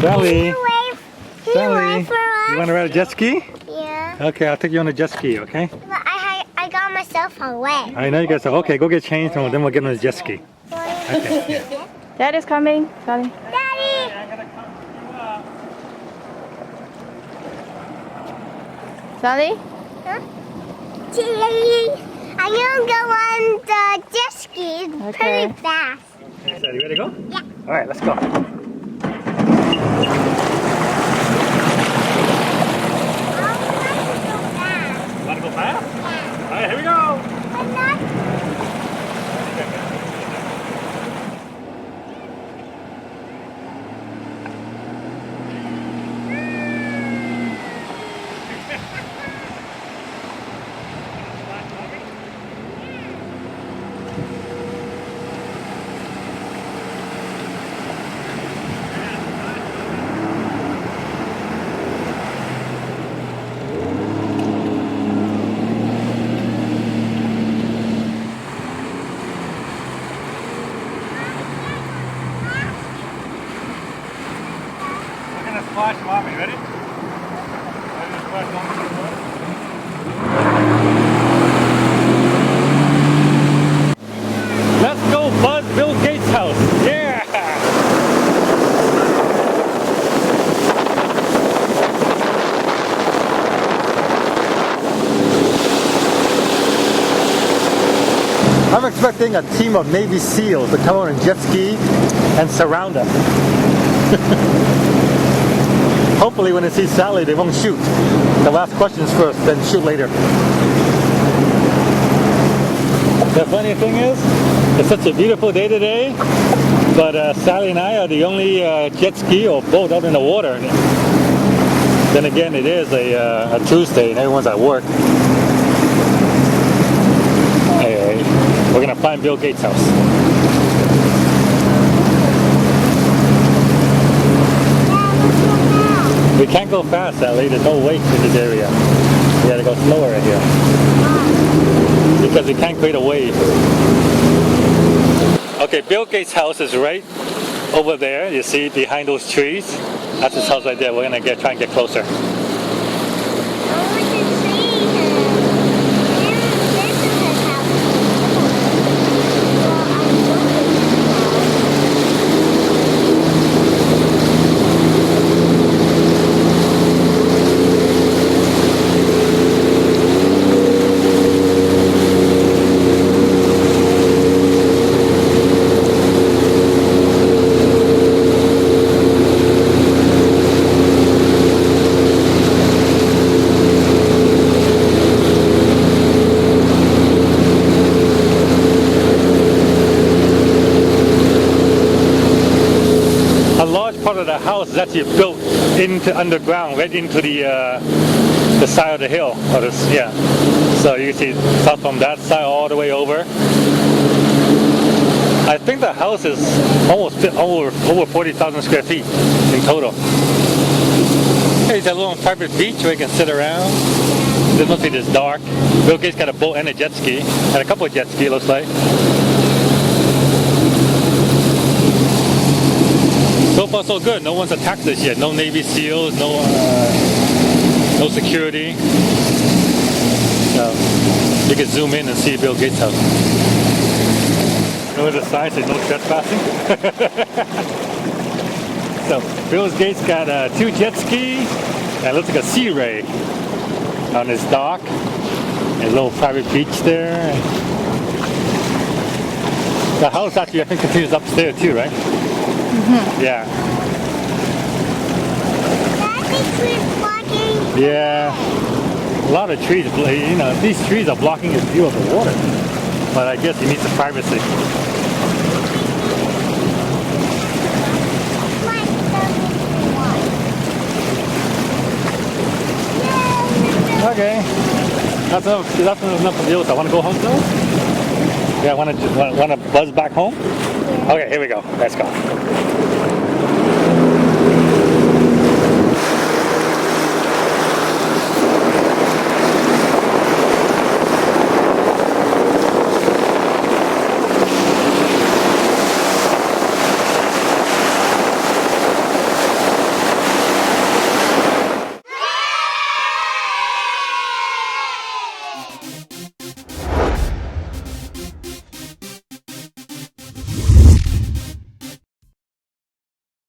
Sally, Can you wave for us? you want to ride a jet ski? Yeah. Okay, I'll take you on a jet ski, okay? But I got myself away. I know you guys are. Okay, go get changed and then we'll get on the jet ski. Okay. Dad is coming. Sally. Daddy! Sally? Huh? I'm gonna go on the jet ski. It's Okay. pretty fast. Sally, you ready to go? Yeah. All right, let's go. Want to go fast? Yeah. All right, here we go. But not We're gonna splash mommy. Ready? We're gonna splash mommy. Let's go buzz Bill Gates' house. Yeah! I'm expecting a team of Navy SEALs to come on a jet ski and surround us. Hopefully when they see Sally they won't shoot. They'll ask questions first, then shoot later. The funny thing is, it's such a beautiful day today, but Sally and I are the only jet ski or boat out in the water. Then again, it is a Tuesday and everyone's at work. Anyway, we're gonna find Bill Gates' house. We can't go fast, Sally. There's no weight in this area. We gotta go slower right here. Because we can't create a wave. Okay, Bill Gates' house is right over there. You see behind those trees? That's his house right there. We're gonna try and get closer. Part of the house is actually built into underground, right into the side of the hill. Or yeah. So you can see start from that side all the way over. I think the house is almost over 40,000 square feet in total. There's a little private beach where you can sit around. This must be this dark. Bill Gates got a boat and a jet ski, and a couple of jet skis, looks like. So far so good. No one's attacked us yet. No Navy SEALs, no security. So you can zoom in and see Bill Gates' house. Notice the sign says no trespassing. So Bill Gates got 2 jet skis and it looks like a sea ray on his dock. And a little private beach there. The house actually I think continues upstairs too, right? Mm-hmm. Yeah. Yeah. A lot of trees, you know, these trees are blocking his view of the water. But I guess he needs some privacy. Okay. That's enough of you. So I want to go home now? Yeah, want to buzz back home? Okay, here we go. Let's go.